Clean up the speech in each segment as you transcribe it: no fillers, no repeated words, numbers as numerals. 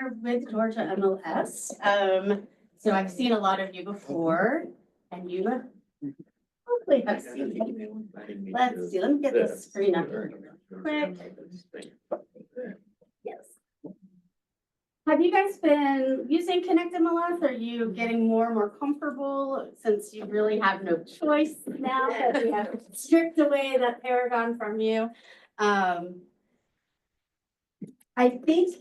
here with Georgia MLS. So I've seen a lot of you before, and you hopefully have seen me. Let's see, let me get the screen up here real quick. Yes. Have you guys been using ConnectMLS? Are you getting more and more comfortable since you really have no choice now that we have stripped away that Paragon from you? I think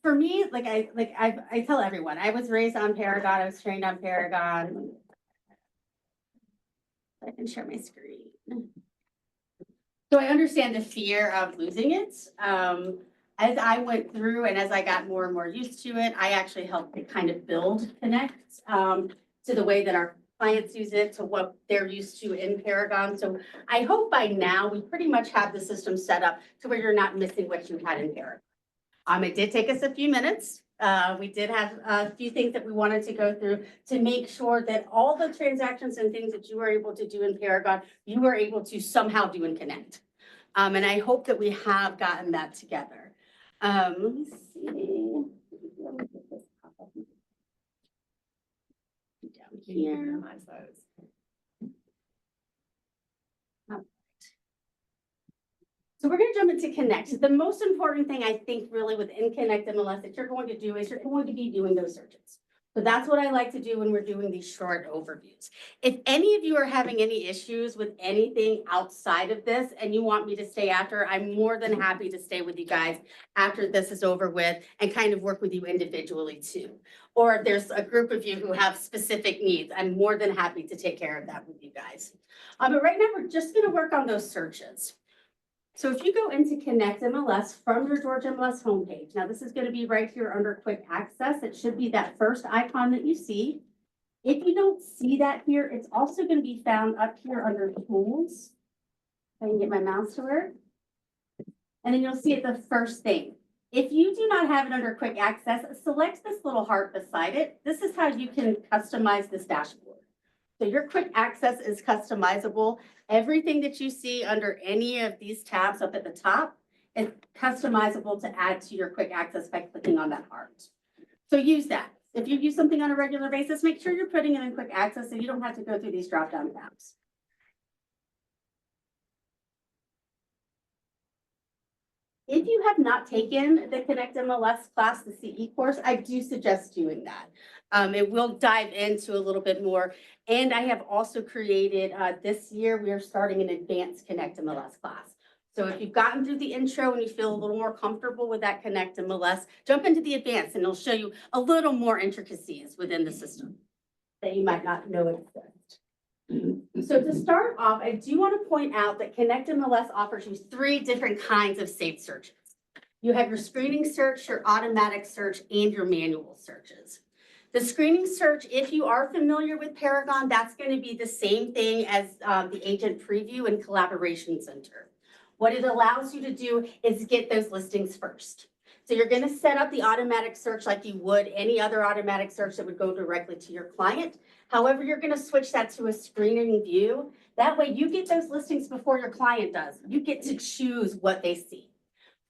for me, I tell everyone, I was raised on Paragon, I was trained on Paragon. I can share my screen. So I understand the fear of losing it. As I went through and as I got more and more used to it, I actually helped it kind of build Connect to the way that our clients use it, to what they're used to in Paragon. So I hope by now we pretty much have the system set up to where you're not missing what you had in Paragon. It did take us a few minutes. We did have a few things that we wanted to go through to make sure that all the transactions and things that you were able to do in Paragon, you were able to somehow do in Connect. And I hope that we have gotten that together. Let me see. Down here. So we're going to jump into Connect. The most important thing I think really within ConnectMLS that you're going to do is you're going to be doing those searches. So that's what I like to do when we're doing these short overviews. If any of you are having any issues with anything outside of this and you want me to stay after, I'm more than happy to stay with you guys after this is over with and kind of work with you individually too. Or if there's a group of you who have specific needs, I'm more than happy to take care of that with you guys. But right now we're just going to work on those searches. So if you go into ConnectMLS from your Georgia MLS homepage, now this is going to be right here under quick access. It should be that first icon that you see. If you don't see that here, it's also going to be found up here under tools. If I can get my mouse to work. And then you'll see it the first thing. If you do not have it under quick access, select this little heart beside it. This is how you can customize this dashboard. So your quick access is customizable. Everything that you see under any of these tabs up at the top is customizable to add to your quick access by clicking on that heart. So use that. If you use something on a regular basis, make sure you're putting it in quick access so you don't have to go through these drop-down tabs. If you have not taken the ConnectMLS class, the CE course, I do suggest doing that. It will dive into a little bit more. And I have also created, this year, we are starting an advanced ConnectMLS class. So if you've gotten through the intro and you feel a little more comfortable with that ConnectMLS, jump into the advanced and it'll show you a little more intricacies within the system that you might not know exist. So to start off, I do want to point out that ConnectMLS offers you 3 different kinds of saved searches. You have your screening search, your automatic search, and your manual searches. The screening search, if you are familiar with Paragon, that's going to be the same thing as the agent preview and collaboration center. What it allows you to do is get those listings first. So you're going to set up the automatic search like you would any other automatic search that would go directly to your client. However, you're going to switch that to a screening view. That way you get those listings before your client does. You get to choose what they see.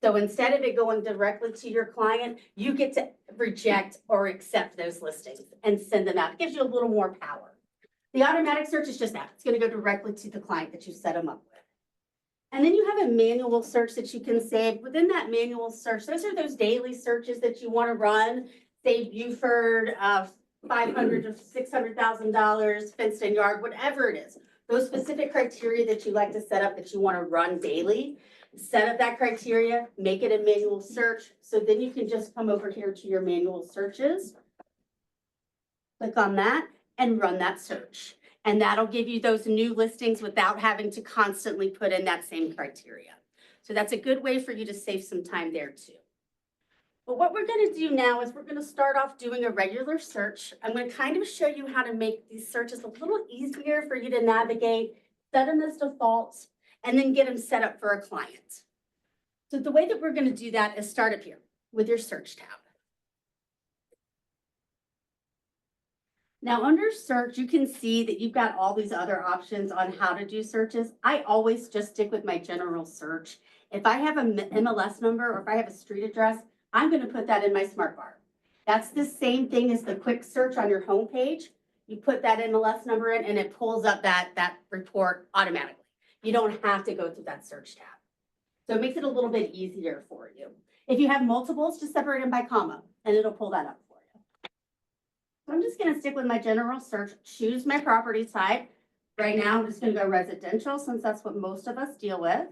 So instead of it going directly to your client, you get to reject or accept those listings and send them out. It gives you a little more power. The automatic search is just that. It's going to go directly to the client that you set them up with. And then you have a manual search that you can save. Within that manual search, those are those daily searches that you want to run. Say Buford, $500,000 to $600,000, fenced-in yard, whatever it is. Those specific criteria that you like to set up that you want to run daily. Set up that criteria, make it a manual search. So then you can just come over here to your manual searches. Click on that and run that search. And that'll give you those new listings without having to constantly put in that same criteria. So that's a good way for you to save some time there too. But what we're going to do now is we're going to start off doing a regular search. I'm going to kind of show you how to make these searches a little easier for you to navigate, set them as defaults, and then get them set up for a client. So the way that we're going to do that is start up here with your search tab. Now under search, you can see that you've got all these other options on how to do searches. I always just stick with my general search. If I have an MLS number or if I have a street address, I'm gonna put that in my smart bar. That's the same thing as the quick search on your homepage. You put that MLS number in and it pulls up that report automatically. You don't have to go through that search tab. So it makes it a little bit easier for you. If you have multiples, just separate them by comma and it'll pull that up for you. So I'm just gonna stick with my general search, choose my property type. Right now, I'm just gonna go residential since that's what most of us deal with.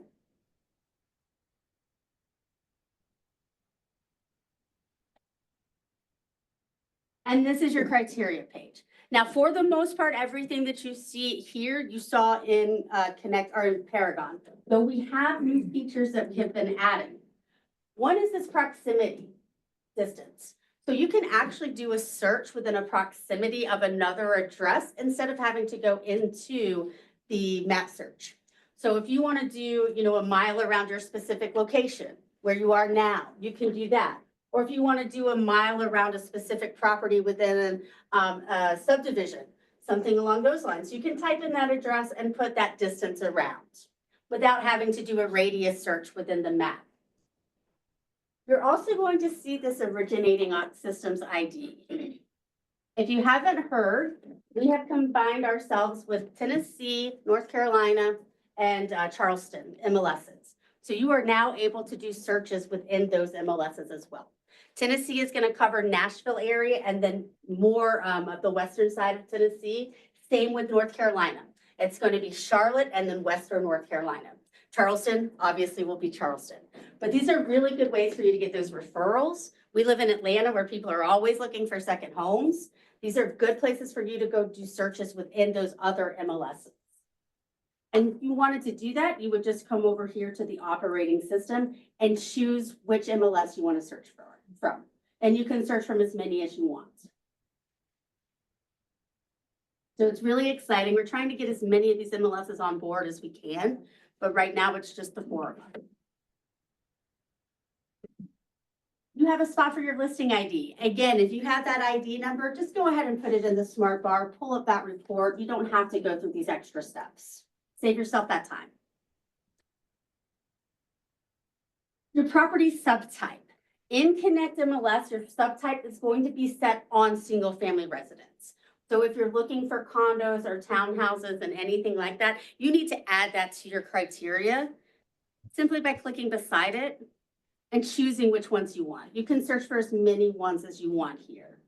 And this is your criteria page. Now, for the most part, everything that you see here, you saw in Connect or in Paragon. Though we have new features that we have been adding. One is this proximity distance. So you can actually do a search within a proximity of another address instead of having to go into the map search. So if you want to do, a mile around your specific location where you are now, you can do that. Or if you want to do a mile around a specific property within a subdivision, something along those lines, you can type in that address and put that distance around without having to do a radius search within the map. You're also going to see this originating on systems ID. If you haven't heard, we have combined ourselves with Tennessee, North Carolina, and Charleston MLSs. So you are now able to do searches within those MLSs as well. Tennessee is going to cover Nashville area and then more of the western side of Tennessee. Same with North Carolina. It's going to be Charlotte and then western North Carolina. Charleston obviously will be Charleston. But these are really good ways for you to get those referrals. We live in Atlanta where people are always looking for second homes. These are good places for you to go do searches within those other MLSs. And if you wanted to do that, you would just come over here to the operating system and choose which MLS you want to search from. And you can search from as many as you want. So it's really exciting. We're trying to get as many of these MLSs on board as we can, but right now it's just the 4 of them. You have a spot for your listing ID. Again, if you have that ID number, just go ahead and put it in the smart bar, pull up that report. You don't have to go through these extra steps. Save yourself that time. Your property subtype. In ConnectMLS, your subtype is going to be set on single family residence. So if you're looking for condos or townhouses and anything like that, you need to add that to your criteria simply by clicking beside it and choosing which ones you want. You can search for as many ones as you want here.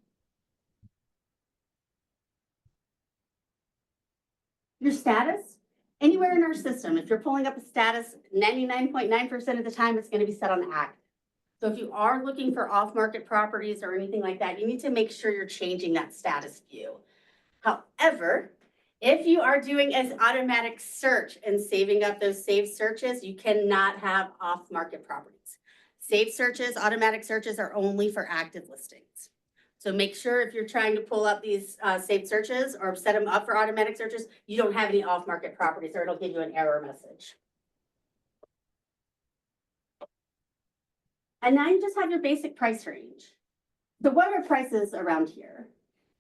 Your status, anywhere in our system, if you're pulling up a status, 99.9% of the time, it's going to be set on active. So if you are looking for off-market properties or anything like that, you need to make sure you're changing that status view. However, if you are doing an automatic search and saving up those saved searches, you cannot have off-market properties. Saved searches, automatic searches are only for active listings. So make sure if you're trying to pull up these saved searches or set them up for automatic searches, you don't have any off-market properties or it'll give you an error message. And now you just have your basic price range. So what are prices around here?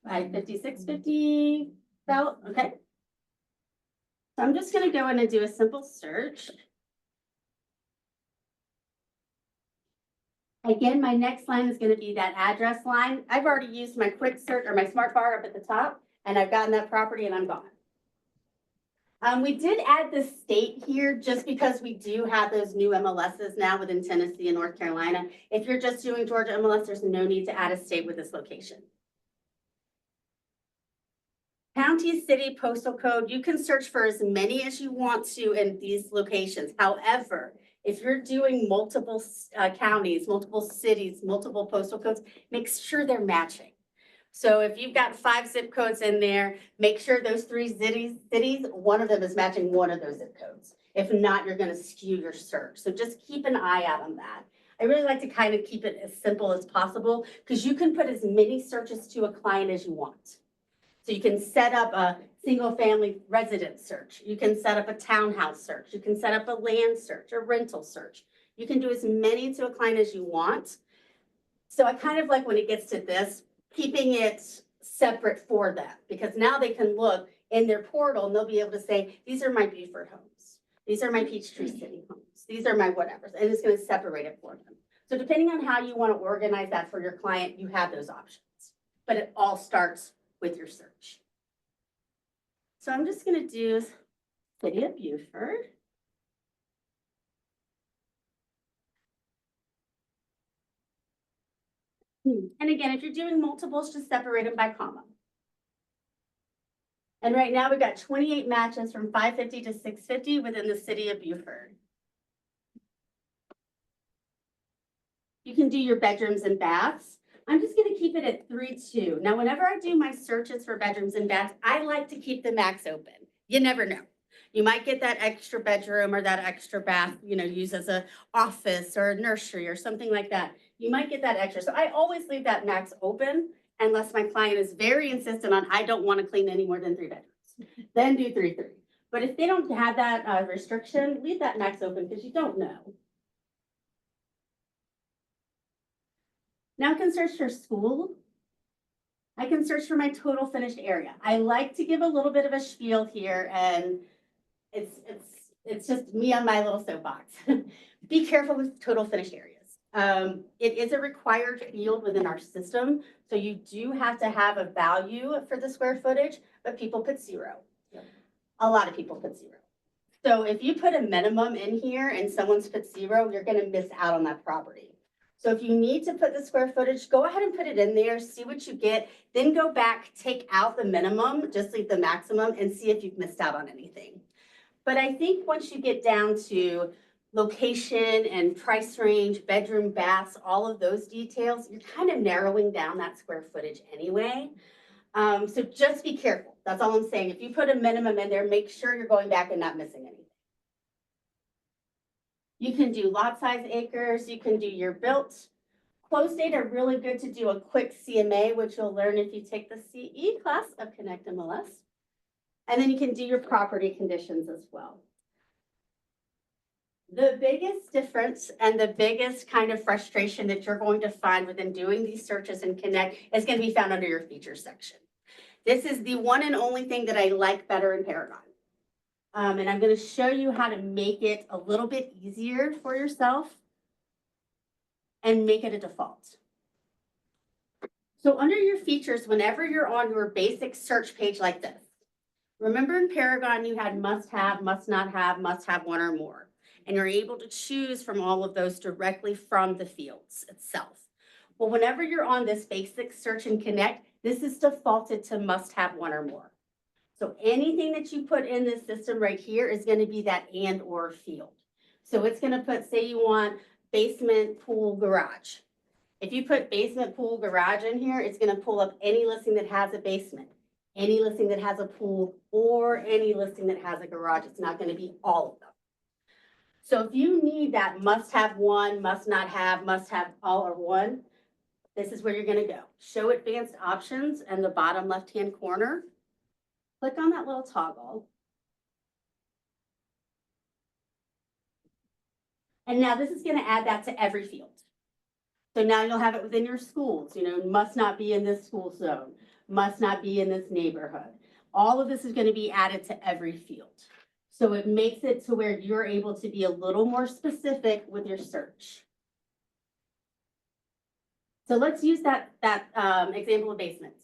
$550, $650, about, okay. So I'm just gonna go in and do a simple search. Again, my next line is gonna be that address line. I've already used my quick search or my smart bar up at the top, and I've gotten that property and I'm gone. We did add the state here just because we do have those new MLSs now within Tennessee and North Carolina. If you're just doing Georgia MLS, there's no need to add a state with this location. County, city, postal code, you can search for as many as you want to in these locations. However, if you're doing multiple counties, multiple cities, multiple postal codes, make sure they're matching. So if you've got 5 zip codes in there, make sure those 3 cities, one of them is matching one of those zip codes. If not, you're going to skew your search. So just keep an eye out on that. I really like to kind of keep it as simple as possible because you can put as many searches to a client as you want. So you can set up a single family residence search. You can set up a townhouse search. You can set up a land search, a rental search. You can do as many to a client as you want. So I kind of like when it gets to this, keeping it separate for them, because now they can look in their portal and they'll be able to say, these are my Beaufort homes. These are my Peachtree City homes. These are my whatevers. And it's going to separate it for them. So depending on how you want to organize that for your client, you have those options. But it all starts with your search. So I'm just going to do City of Beaufort. And again, if you're doing multiples, just separate them by comma. And right now we've got 28 matches from 550 to 650 within the City of Beaufort. You can do your bedrooms and baths. I'm just going to keep it at 3.2. Now, whenever I do my searches for bedrooms and baths, I like to keep the max open. You never know. You might get that extra bedroom or that extra bath, used as an office or a nursery or something like that. You might get that extra. So I always leave that max open unless my client is very insistent on, I don't want to clean any more than 3 bedrooms. Then do 3.3. But if they don't have that restriction, leave that max open because you don't know. Now I can search for school. I can search for my total finished area. I like to give a little bit of a spiel here, and it's just me on my little soapbox. Be careful with total finished areas. It is a required field within our system, so you do have to have a value for the square footage, but people put 0. Yep. A lot of people put 0. So if you put a minimum in here and someone's put 0, you're going to miss out on that property. So if you need to put the square footage, go ahead and put it in there, see what you get, then go back, take out the minimum, just leave the maximum and see if you've missed out on anything. But I think once you get down to location and price range, bedroom, baths, all of those details, you're kind of narrowing down that square footage anyway. So just be careful. That's all I'm saying. If you put a minimum in there, make sure you're going back and not missing anything. You can do lot size acres, you can do your built. Closed date are really good to do a quick CMA, which you'll learn if you take the CE class of ConnectMLS. And then you can do your property conditions as well. The biggest difference and the biggest kind of frustration that you're going to find within doing these searches in Connect is going to be found under your features section. This is the one and only thing that I like better in Paragon. And I'm going to show you how to make it a little bit easier for yourself and make it a default. So under your features, whenever you're on your basic search page like this, remember in Paragon you had must have, must not have, must have 1 or more. And you're able to choose from all of those directly from the fields itself. Well, whenever you're on this basic search and Connect, this is defaulted to must have 1 or more. So anything that you put in this system right here is going to be that and or field. So it's going to put, say you want basement, pool, garage. If you put basement, pool, garage in here, it's going to pull up any listing that has a basement, any listing that has a pool, or any listing that has a garage. It's not going to be all of them. So if you need that must have 1, must not have, must have all or 1, this is where you're going to go. Show advanced options in the bottom left-hand corner. Click on that little toggle. And now this is going to add that to every field. So now you'll have it within your schools, must not be in this school zone, must not be in this neighborhood. All of this is going to be added to every field. So it makes it to where you're able to be a little more specific with your search. So let's use that example of basement.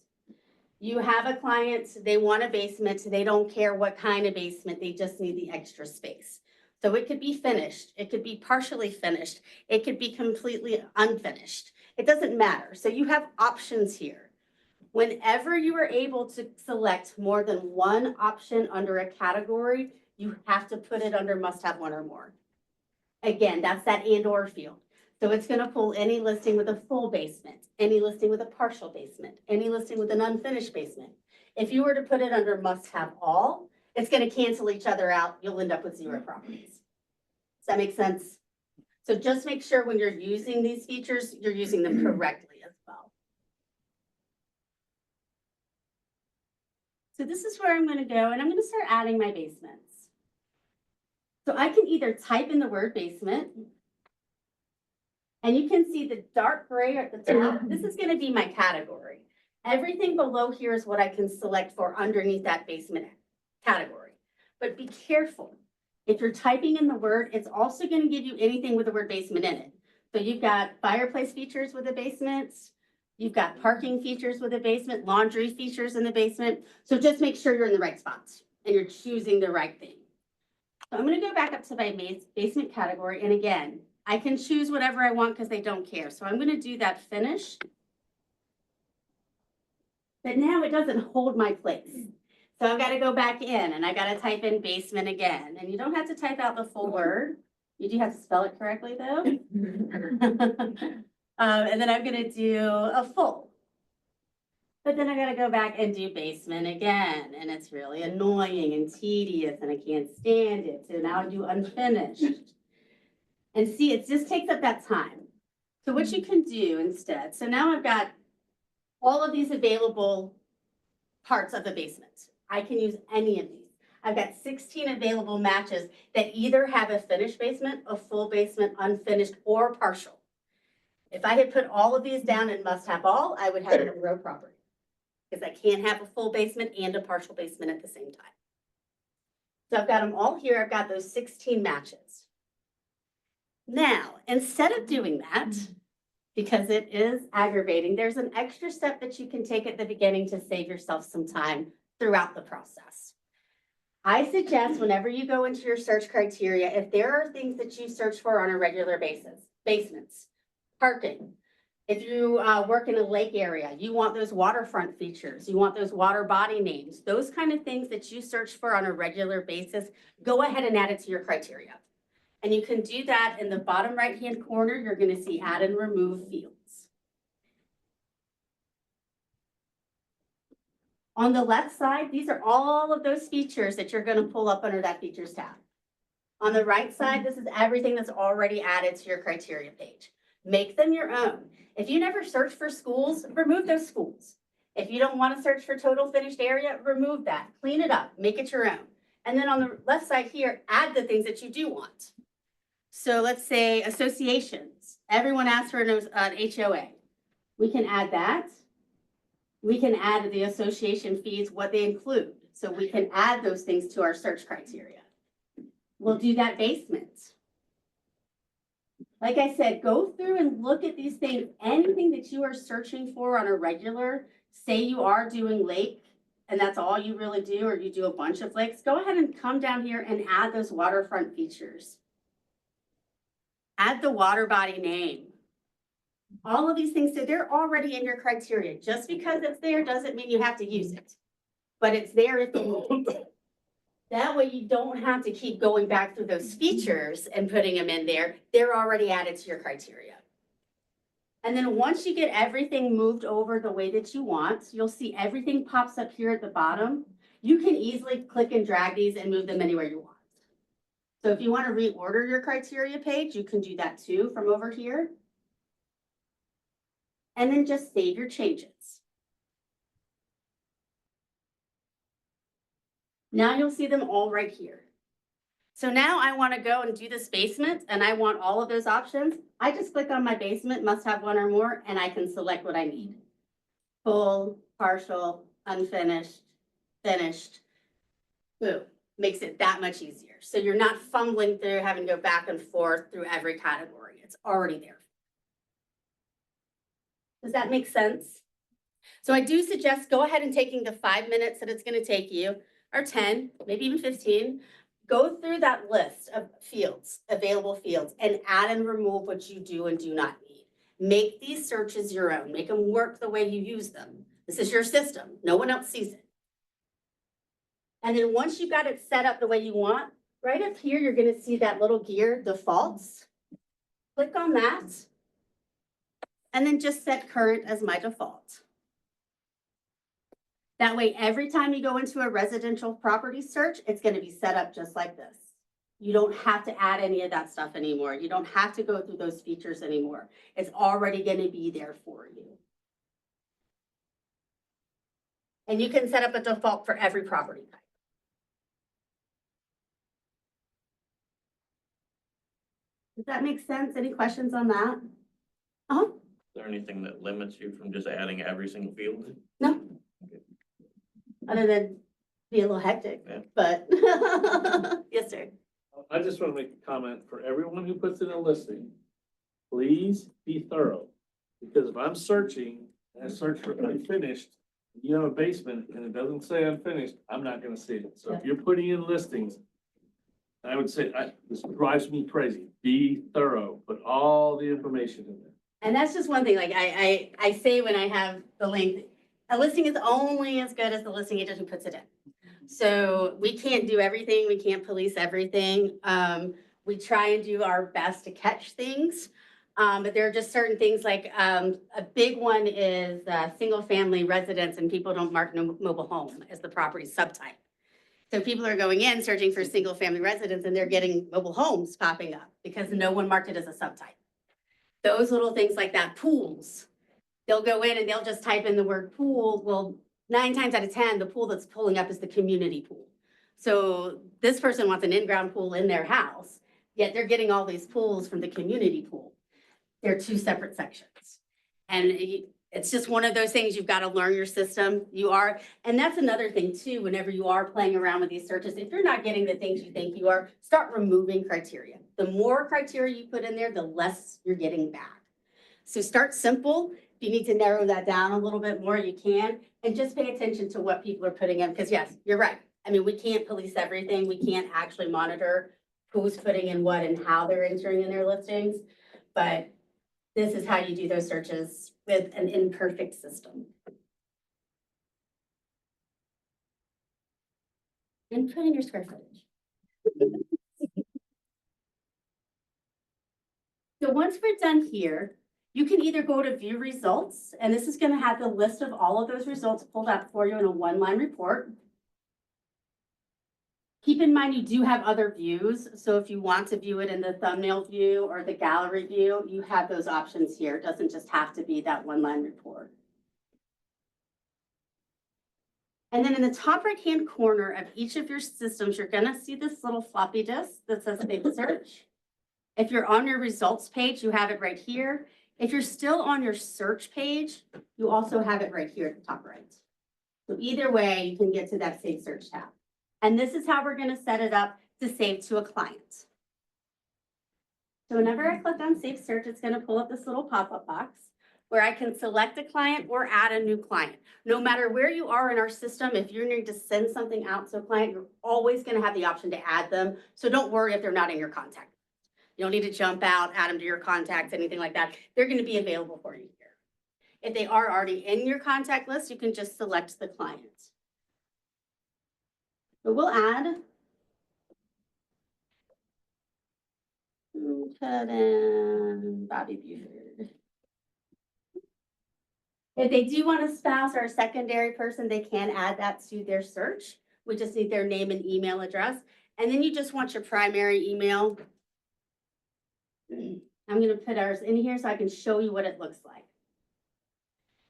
You have a client, they want a basement, they don't care what kind of basement, they just need the extra space. So it could be finished, it could be partially finished, it could be completely unfinished. It doesn't matter. So you have options here. Whenever you are able to select more than 1 option under a category, you have to put it under must have 1 or more. Again, that's that and or field. So it's going to pull any listing with a full basement, any listing with a partial basement, any listing with an unfinished basement. If you were to put it under must have all, it's going to cancel each other out. You'll end up with 0 properties. Does that make sense? So just make sure when you're using these features, you're using them correctly as well. So this is where I'm going to go, and I'm going to start adding my basements. So I can either type in the word basement, and you can see the dark gray at the top. This is going to be my category. Everything below here is what I can select for underneath that basement category. But be careful. If you're typing in the word, it's also going to give you anything with the word basement in it. So you've got fireplace features with a basement. You've got parking features with a basement, laundry features in the basement. So just make sure you're in the right spots and you're choosing the right thing. So I'm going to go back up to my basement category. And again, I can choose whatever I want because they don't care. So I'm going to do that finish. But now it doesn't hold my place. So I've got to go back in and I got to type in basement again. And you don't have to type out the full word. You do have to spell it correctly though. And then I'm going to do a full. But then I got to go back and do basement again. And it's really annoying and tedious and I can't stand it. So now I do unfinished. And see, it just takes up that time. So what you can do instead, so now I've got all of these available parts of the basement. I can use any of these. I've got 16 available matches that either have a finished basement, a full basement, unfinished, or partial. If I had put all of these down in must have all, I would have a row property because I can't have a full basement and a partial basement at the same time. So I've got them all here. I've got those 16 matches. Now, instead of doing that, because it is aggravating, there's an extra step that you can take at the beginning to save yourself some time throughout the process. I suggest whenever you go into your search criteria, if there are things that you search for on a regular basis, basements, parking, if you work in a lake area, you want those waterfront features, you want those water body names, those kind of things that you search for on a regular basis, go ahead and add it to your criteria. And you can do that in the bottom right-hand corner. You're going to see add and remove fields. On the left side, these are all of those features that you're going to pull up under that features tab. On the right side, this is everything that's already added to your criteria page. Make them your own. If you never search for schools, remove those schools. If you don't want to search for total finished area, remove that. Clean it up. Make it your own. And then on the left side here, add the things that you do want. So let's say associations. Everyone asks for an HOA. We can add that. We can add the association fees, what they include. So we can add those things to our search criteria. We'll do that basement. Like I said, go through and look at these things. Anything that you are searching for on a regular, say you are doing lake and that's all you really do, or you do a bunch of lakes, go ahead and come down here and add those waterfront features. Add the water body name. All of these things, so they're already in your criteria. Just because it's there doesn't mean you have to use it, but it's there if you need it. That way you don't have to keep going back through those features and putting them in there. They're already added to your criteria. And then once you get everything moved over the way that you want, you'll see everything pops up here at the bottom. You can easily click and drag these and move them anywhere you want. So if you want to reorder your criteria page, you can do that too from over here. And then just save your changes. Now you'll see them all right here. So now I want to go and do this basement and I want all of those options. I just click on my basement, must have one or more, and I can select what I need. Full, partial, unfinished, finished, boom. Makes it that much easier. So you're not fumbling through, having to go back and forth through every category. It's already there. Does that make sense? So I do suggest go ahead and taking the 5 minutes that it's going to take you, or 10, maybe even 15, go through that list of fields, available fields, and add and remove what you do and do not need. Make these searches your own. Make them work the way you use them. This is your system. No one else sees it. And then once you got it set up the way you want, right up here, you're going to see that little gear, defaults. Click on that. And then just set current as my default. That way, every time you go into a residential property search, it's going to be set up just like this. You don't have to add any of that stuff anymore. You don't have to go through those features anymore. It's already going to be there for you. And you can set up a default for every property type. Does that make sense? Any questions on that? Uh-huh. Is there anything that limits you from just adding every single field? No. Okay. Other than be a little hectic, yeah. But yes, sir. I just want to make a comment for everyone who puts in a listing. please be thorough. Because if I'm searching, and I search for unfinished, you have a basement and it doesn't say unfinished, I'm not gonna see it. So if you're putting in listings, I would say, this drives me crazy, be thorough, put all the information in there. And that's just one thing, like I say when I have the link, a listing is only as good as the listing agent who puts it in. So we can't do everything, we can't police everything. We try and do our best to catch things. But there are just certain things like, a big one is, single family residence, and people don't mark mobile home as the property subtype. So people are going in searching for single family residence and they're getting mobile homes popping up because no one marked it as a subtype. Those little things like that, pools, they'll go in and they'll just type in the word pool. Well, 9 times out of 10, the pool that's pulling up is the community pool. So this person wants an in-ground pool in their house, yet they're getting all these pools from the community pool. They're 2 separate sections. And it's just one of those things, you've got to learn your system. And that's another thing too, whenever you are playing around with these searches, if you're not getting the things you think you are, start removing criteria. The more criteria you put in there, the less you're getting back. So start simple. If you need to narrow that down a little bit more, you can, and just pay attention to what people are putting in, because yes, you're right. I mean, we can't police everything. We can't actually monitor who's putting in what and how they're entering in their listings, but this is how you do those searches with an imperfect system. And put in your square footage. So once we're done here, you can either go to view results, and this is going to have the list of all of those results pulled up for you in a 1-line report. Keep in mind, you do have other views. So if you want to view it in the thumbnail view or the gallery view, you have those options here. It doesn't just have to be that 1-line report. And then in the top right-hand corner of each of your systems, you're gonna see this little floppy disk that says Big Search. If you're on your results page, you have it right here. If you're still on your search page, you also have it right here at the top right. So either way, you can get to that Save Search tab. And this is how we're going to set it up to save to a client. So whenever I click on Save Search, it's going to pull up this little pop-up box where I can select a client or add a new client. No matter where you are in our system, if you're needing to send something out to a client, you're always going to have the option to add them. So don't worry if they're not in your contact. You don't need to jump out, add them to your contacts, anything like that. They're going to be available for you here. If they are already in your contact list, you can just select the client. So we'll add, put in Bobby Buford. If they do want a spouse or a secondary person, they can add that to their search. We just need their name and email address. And then you just want your primary email. I'm going to put ours in here so I can show you what it looks like.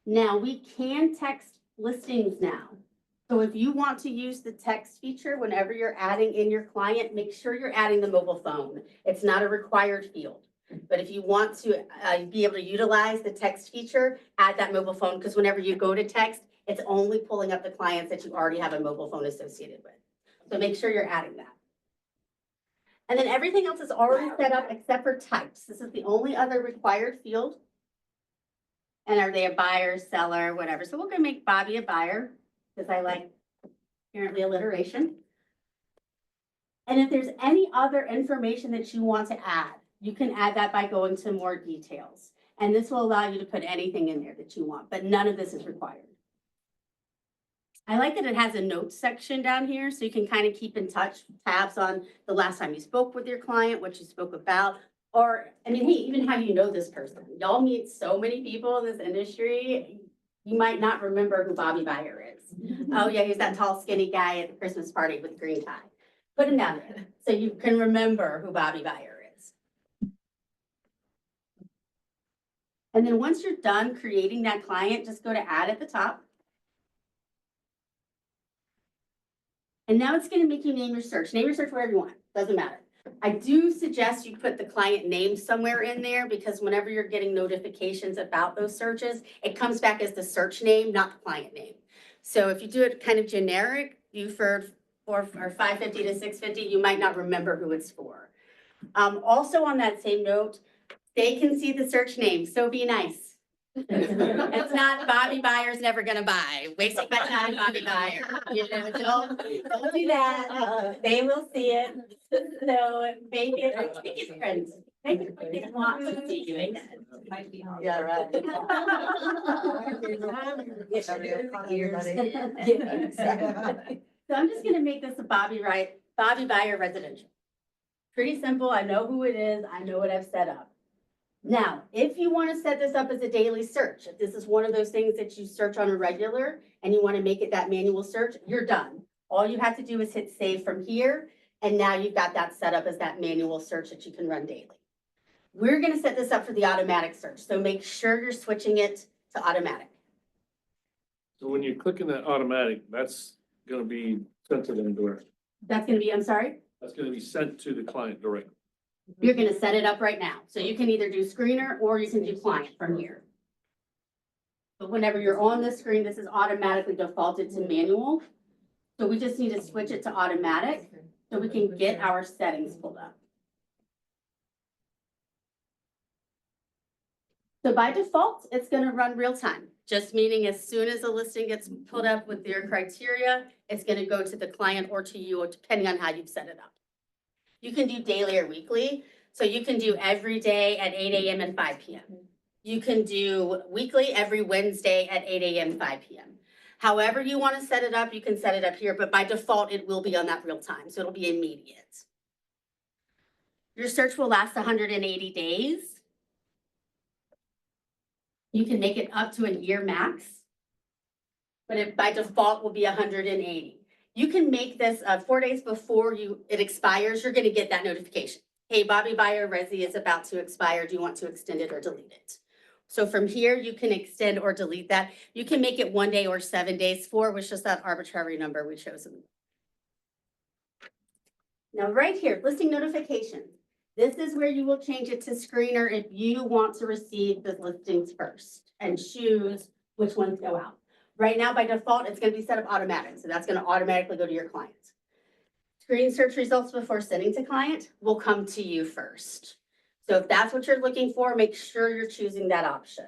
Now we can text listings now. So if you want to use the text feature whenever you're adding in your client, make sure you're adding the mobile phone. It's not a required field. But if you want to be able to utilize the text feature, add that mobile phone, because whenever you go to text, it's only pulling up the clients that you already have a mobile phone associated with. So make sure you're adding that. And then everything else is already set up except for types. This is the only other required field. And are they a buyer, seller, whatever. So we're going to make Bobby a buyer because I like apparently alliteration. And if there's any other information that you want to add, you can add that by going to more details. And this will allow you to put anything in there that you want, but none of this is required. I like that it has a notes section down here, so you can kind of keep in touch, tabs on the last time you spoke with your client, what you spoke about, or, I mean, hey, even how you know this person. Y'all meet so many people in this industry, you might not remember who Bobby Buyer is. Oh yeah, he's that tall, skinny guy at the Christmas party with the green tie. Put him down there so you can remember who Bobby Buyer is. And then once you're done creating that client, just go to add at the top. And now it's going to make you name your search. Name your search wherever you want. Doesn't matter. I do suggest you put the client name somewhere in there because whenever you're getting notifications about those searches, it comes back as the search name, not the client name. So if you do it kind of generic, Buford or 550 to 650, you might not remember who it's for. Also on that same note, They can see the search name, so be nice. It's not Bobby Byer's never gonna buy, wasting my time, Bobby Byer. You know, don't do that. They will see it. So make it friends. Make it want to see you again. Yeah, right. So I'm just gonna make this a Bobby Byer residential. Pretty simple. I know who it is. I know what I've set up. Now, if you want to set this up as a daily search, if this is one of those things that you search on a regular and you want to make it that manual search, you're done. All you have to do is hit save from here. And now you've got that set up as that manual search that you can run daily. We're going to set this up for the automatic search. So make sure you're switching it to automatic. So when you're clicking that automatic, that's gonna be sent to them direct. That's going to be, I'm sorry, That's gonna be sent to the client direct. you're going to set it up right now. So you can either do screener or you can do client from here. But whenever you're on the screen, this is automatically defaulted to manual. So we just need to switch it to automatic so we can get our settings pulled up. So by default, it's going to run real time, just meaning as soon as a listing gets pulled up with their criteria, it's going to go to the client or to you, depending on how you've set it up. You can do daily or weekly. So you can do every day at 8 a.m. and 5 p.m. You can do weekly every Wednesday at 8 a.m., 5 p.m. However you want to set it up, you can set it up here, but by default, it will be on that real time. So it'll be immediate. Your search will last 180 days. You can make it up to a year max, but it by default will be 180. You can make this 4 days before it expires, you're going to get that notification. Hey, Bobby Byer Resi is about to expire. Do you want to extend it or delete it? So from here, you can extend or delete that. You can make it 1 day or 7 days. 4 was just that arbitrary number we chose. Now right here, listing notifications. This is where you will change it to screener if you want to receive the listings first and choose which ones go out. Right now, by default, it's going to be set up automatic. So that's going to automatically go to your client. Screen search results before sending to client will come to you first. So if that's what you're looking for, make sure you're choosing that option.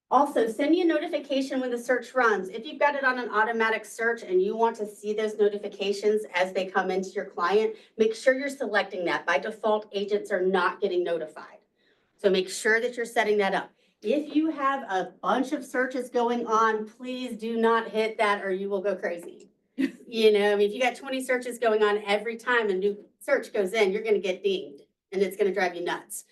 Also, send me a notification when the search runs. If you've got it on an automatic search and you want to see those notifications as they come into your client, make sure you're selecting that. By default, agents are not getting notified. So make sure that you're setting that up. If you have a bunch of searches going on, please do not hit that or you will go crazy. You know, I mean, if you got 20 searches going on every time a new search goes in, you're going to get dinged and it's going to drive you nuts.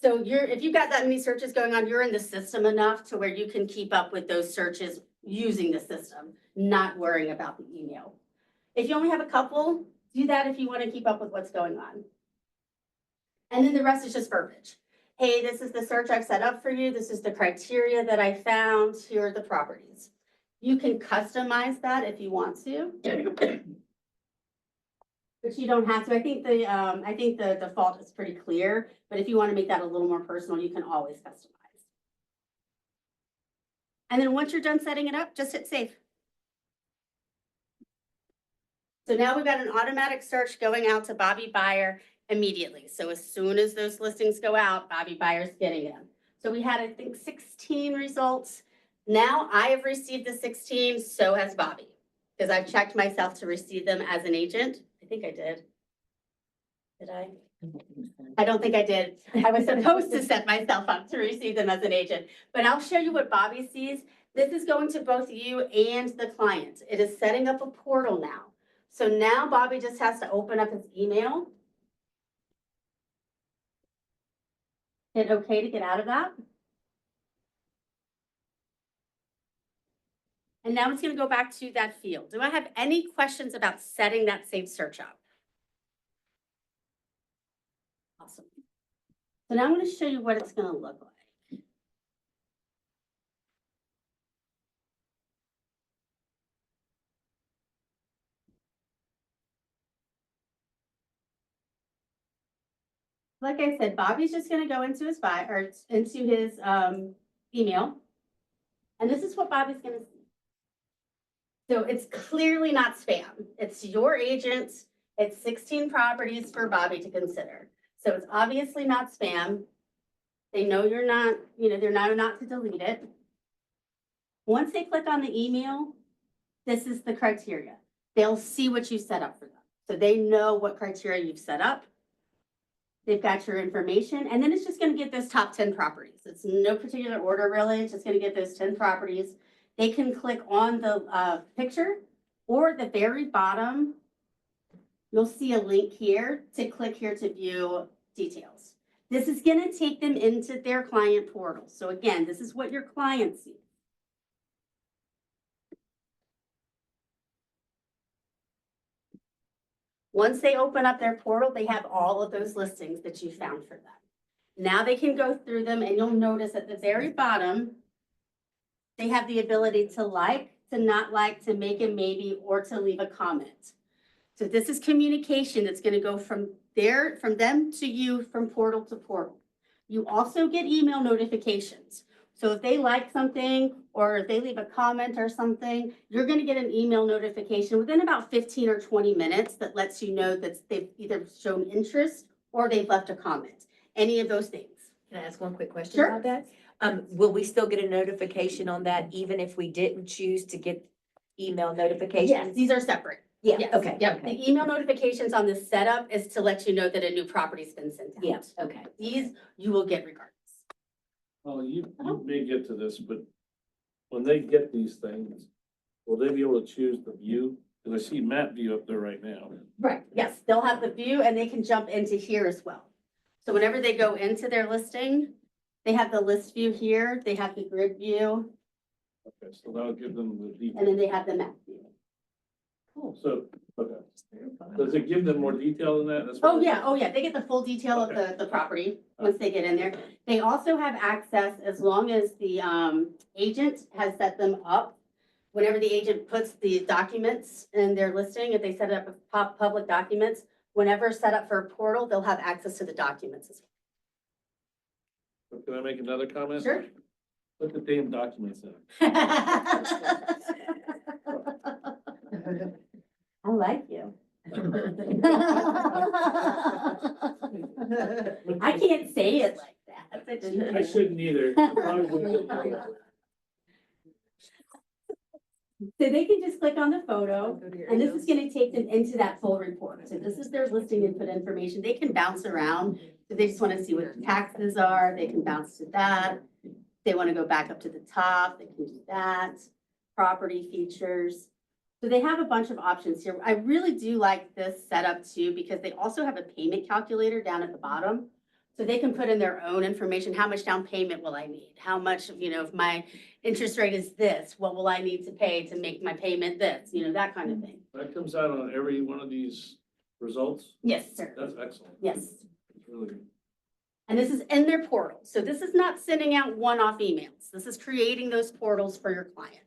So if you've got that many searches going on, you're in the system enough to where you can keep up with those searches using the system, not worrying about the email. If you only have a couple, do that if you want to keep up with what's going on. And then the rest is just verbiage. Hey, this is the search I've set up for you. This is the criteria that I found. Here are the properties. You can customize that if you want to. But you don't have to. I think the default is pretty clear, but if you want to make that a little more personal, you can always customize. And then once you're done setting it up, just hit save. So now we've got an automatic search going out to Bobby Byer immediately. So as soon as those listings go out, Bobby Byer's getting them. So we had, I think, 16 results. Now I have received the 16, so has Bobby, because I've checked myself to receive them as an agent. I think I did. Did I? I don't think I did. I was supposed to set myself up to receive them as an agent, but I'll show you what Bobby sees. This is going to both you and the client. It is setting up a portal now. So now Bobby just has to open up his email. Hit OK to get out of that. And now it's going to go back to that field. Do I have any questions about setting that saved search up? Awesome. So now I'm going to show you what it's going to look like. Like I said, Bobby's just going to go into his email. And this is what Bobby's going to see. So it's clearly not spam. It's your agent. It's 16 properties for Bobby to consider. So it's obviously not spam. They know you're not, they're not to delete it. Once they click on the email, this is the criteria. They'll see what you set up for them. So they know what criteria you've set up. They've got your information, and then it's just gonna get those top 10 properties. It's no particular order really, it's just gonna get those 10 properties. They can click on the picture, or at the very bottom, you'll see a link here to click here to view details. This is gonna take them into their client portal. So again, this is what your client sees. Once they open up their portal, they have all of those listings that you found for them. Now they can go through them, and you'll notice at the very bottom, they have the ability to like, to not like, to make a maybe, or to leave a comment. So this is communication that's gonna go from them to you, from portal to portal. You also get email notifications. So if they like something, or if they leave a comment or something, you're gonna get an email notification within about 15 or 20 minutes that lets you know that they've either shown interest or they've left a comment, any of those things. Can I ask one quick question Sure. about that? Will we still get a notification on that even if we didn't choose to get email notifications? Yes, these are separate. Yeah, Yes. okay. Yep, okay. the email notifications on this setup is to let you know that a new property's been sent out. Yeah, okay. These you will get regardless. Oh, you may get to this, but when they get these things, will they be able to choose the view? Because I see map view up there right now. Right, yes, they'll have the view and they can jump into here as well. So whenever they go into their listing, they have the list view here, they have the grid view, Okay, so that'll give them the and detail. then they have the map view. Cool. So, okay, does it give them more detail than that? That's what- Oh yeah, they get the full detail of the property once they get in there. They also have access, as long as the agent has set them up. Whenever the agent puts the documents in their listing, if they set up public documents, whenever set up for a portal, they'll have access to the documents as Can I make another comment? well. Sure. Put the damn documents in. I like you. I can't say it like that. but- I shouldn't either. I probably wouldn't get it. So they can just click on the photo, and this is gonna take them into that full report. So this is their listing input information. They can bounce around. If they just wanna see what the taxes are, they can bounce to that. If they wanna go back up to the top, they can do that. Property features. So they have a bunch of options here. I really do like this setup too, because they also have a payment calculator down at the bottom. So they can put in their own information. How much down payment will I need? How much, if my interest rate is this, what will I need to pay to make my payment this, that kind of thing. That comes out on every one of these results? Yes, sir. That's excellent. Yes. It's really good. And this is in their portal. So this is not sending out one-off emails. This is creating those portals for your client.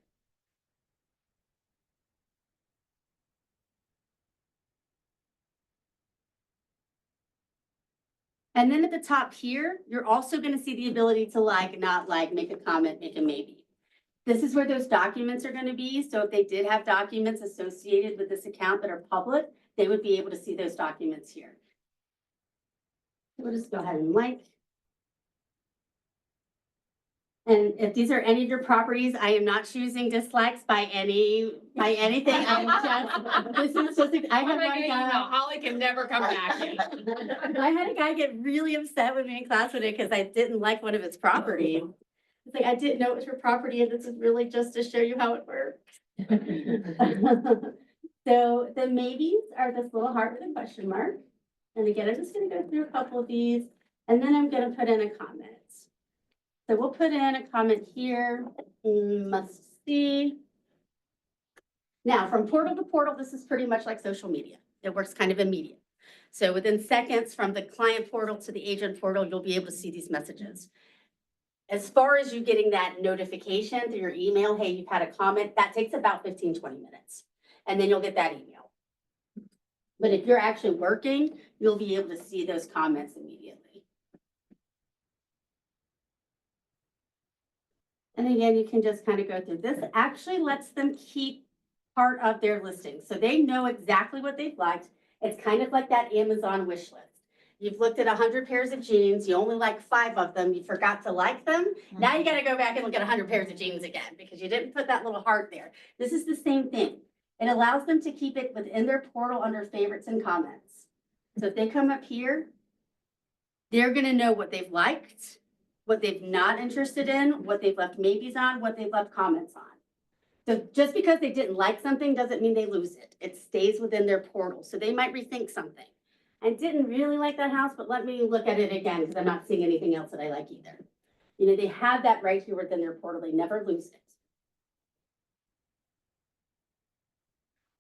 And then at the top here, you're also going to see the ability to like, not like, make a comment, make a maybe. This is where those documents are going to be. So if they did have documents associated with this account that are public, they would be able to see those documents here. We'll just go ahead and like. And if these are any of your properties, I am not choosing dislikes by anything. I am just, this is just, I had one guy. Holly can never come back. I had a guy get really upset with me in class today because I didn't like one of his property. It's like, I didn't know it was your property, and this is really just to show you how it works. So the maybes are this little heart with a question mark. And again, I'm just gonna go through a couple of these, and then I'm gonna put in a comment. So we'll put in a comment here, must see. Now, from portal to portal, this is pretty much like social media. It works kind of immediate. So within seconds, from the client portal to the agent portal, you'll be able to see these messages. As far as you getting that notification through your email, hey, you've had a comment, that takes about 15, 20 minutes. And then you'll get that email. But if you're actually working, you'll be able to see those comments immediately. And again, you can just kind of go through this. Actually lets them keep part of their listing. So they know exactly what they've liked. It's kind of like that Amazon wish list. You've looked at 100 pairs of jeans, you only like 5 of them, you forgot to like them. Now you gotta go back and look at 100 pairs of jeans again because you didn't put that little heart there. This is the same thing. It allows them to keep it within their portal under favorites and comments. So if they come up here, they're gonna know what they've liked, what they've not interested in, what they've left maybes on, what they've left comments on. So just because they didn't like something doesn't mean they lose it. It stays within their portal. So they might rethink something. I didn't really like that house, but let me look at it again because I'm not seeing anything else that I like either. You know, they have that right here within their portal. They never lose it.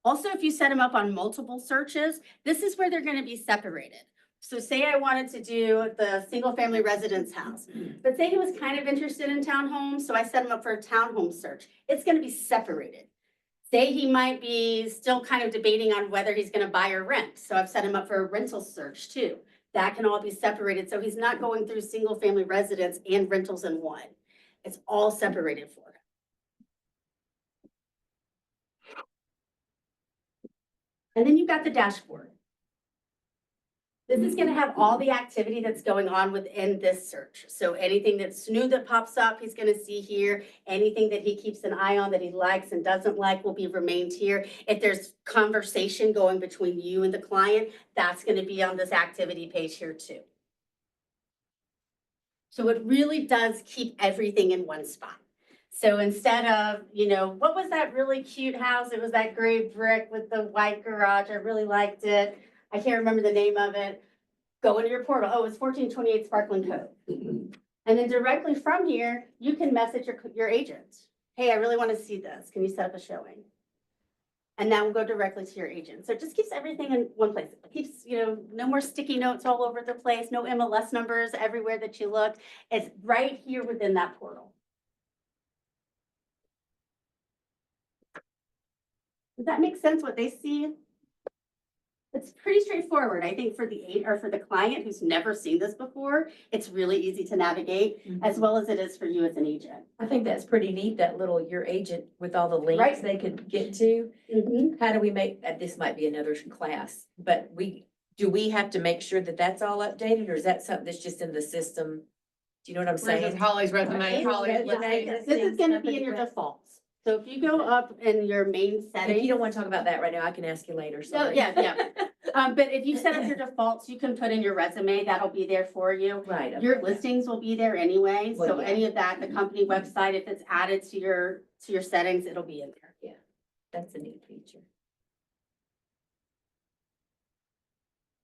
Also, if you set them up on multiple searches, this is where they're going to be separated. So say I wanted to do the single family residence house, but say he was kind of interested in townhomes, so I set him up for a townhome search. It's going to be separated. Say he might be still kind of debating on whether he's going to buy or rent, so I've set him up for a rental search too. That can all be separated, so he's not going through single family residence and rentals in one. It's all separated for him. And then you've got the dashboard. This is gonna have all the activity that's going on within this search. So anything that's new that pops up, he's gonna see here. Anything that he keeps an eye on that he likes and doesn't like will be remained here. If there's conversation going between you and the client, that's gonna be on this activity page here too. So it really does keep everything in one spot. So instead of, you know, what was that really cute house? It was that gray brick with the white garage. I really liked it. I can't remember the name of it. Go into your portal. Oh, it's 1428 Sparkling Cove. And then directly from here, you can message your agent. Hey, I really want to see this. Can you set up a showing? And that will go directly to your agent. So it just keeps everything in one place. It keeps, you know, no more sticky notes all over the place, no MLS numbers everywhere that you look. It's right here within that portal. Does that make sense what they see? It's pretty straightforward. I think for the client who's never seen this before, it's really easy to navigate as well as it is for you as an agent. I think that's pretty neat, that little, your agent with all the links Right. they could get to. How do we make, this might be another class, but do we have to make sure that that's all updated, or is that something that's just in the system? Do you know what I'm Where's saying? Holly's resume? Holly's This is gonna be in your defaults. So if you go up in your main If settings. you don't want to talk about that right now, I can ask you later, So, sorry. yeah. But if you set up your defaults, you can put in your resume, that'll be there for you. Right. Your okay. listings will be there anyway, so Well, yeah. any of that, the company website, if it's added to your settings, it'll be in there. That's a neat feature.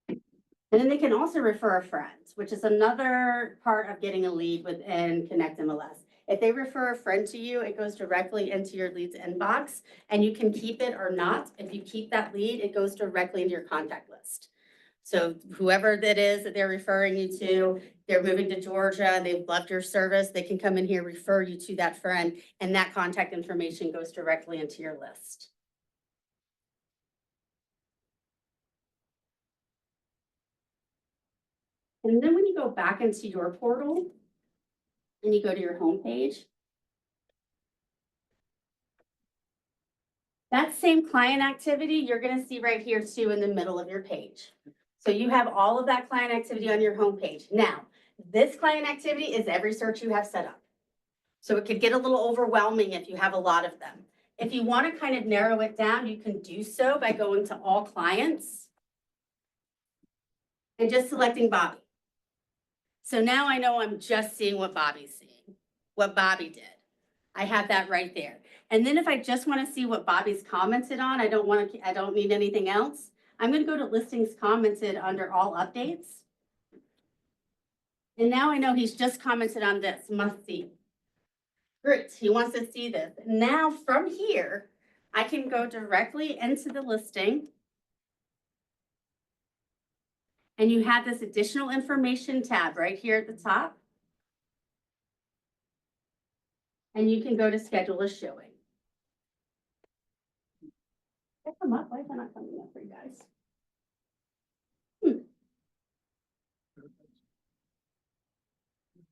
And then they can also refer a friend, which is another part of getting a lead within ConnectMLS. If they refer a friend to you, it goes directly into your leads inbox and you can keep it or not. If you keep that lead, it goes directly into your contact list. So whoever that is that they're referring you to, they're moving to Georgia, they've loved your service, they can come in here, refer you to that friend, and that contact information goes directly into your list. And then when you go back into your portal and you go to your home page, that same client activity, you're gonna see right here too in the middle of your page. So you have all of that client activity on your home page. Now, this client activity is every search you have set up. So it could get a little overwhelming if you have a lot of them. If you wanna kind of narrow it down, you can do so by going to all clients and just selecting Bobby. So now I know I'm just seeing what Bobby's seeing, what Bobby did. I have that right there. And then if I just want to see what Bobby's commented on, I don't need anything else. I'm going to go to listings commented under all updates. And now I know he's just commented on this, must see. Great, he wants to see this. Now from here, I can go directly into the listing. And you have this additional information tab right here at the top. And you can go to schedule a showing. Did that come up? Why is that not coming up for you guys?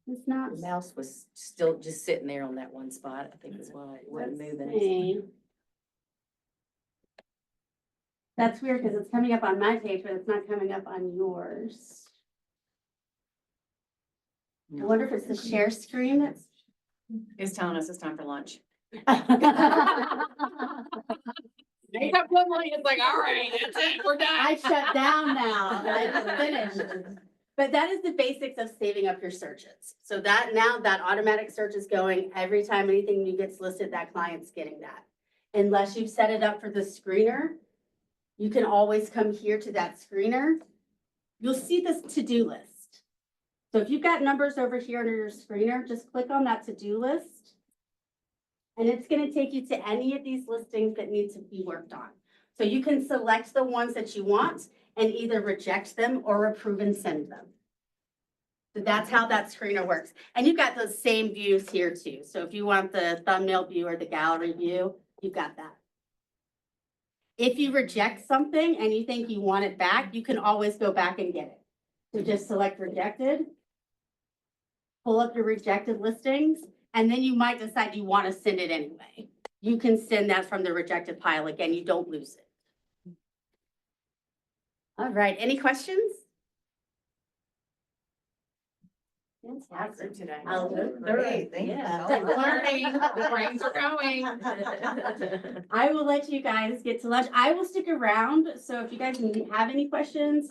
It's not. The mouse was still just sitting there on that one spot, I think is why it wasn't Let's moving. see. That's weird because it's coming up on my page, but it's not coming up on yours. I wonder if it's the share screen that's. It's telling us it's time for lunch. I Makeup Lily is like, all right, that's it, we're done. shut down now. I finished. But that is the basics of saving up your searches. So that now that automatic search is going, every time anything new gets listed, that client's getting that. Unless you've set it up for the screener, you can always come here to that screener. You'll see this to-do list. So if you've got numbers over here under your screener, just click on that to-do list. And it's gonna take you to any of these listings that need to be worked on. So you can select the ones that you want and either reject them or approve and send them. So that's how that screener works. And you've got those same views here too. So if you want the thumbnail view or the gallery view, you've got that. If you reject something and you think you want it back, you can always go back and get it. So just select rejected. Pull up your rejected listings, and then you might decide you want to send it anyway. You can send that from the rejected pile again, you don't lose it. All right, any questions? Fantastic. Today. I'll look Great, thank you. Yeah. Learning, the brains are going. I will let you guys get to lunch. I will stick around, so if you guys have any questions,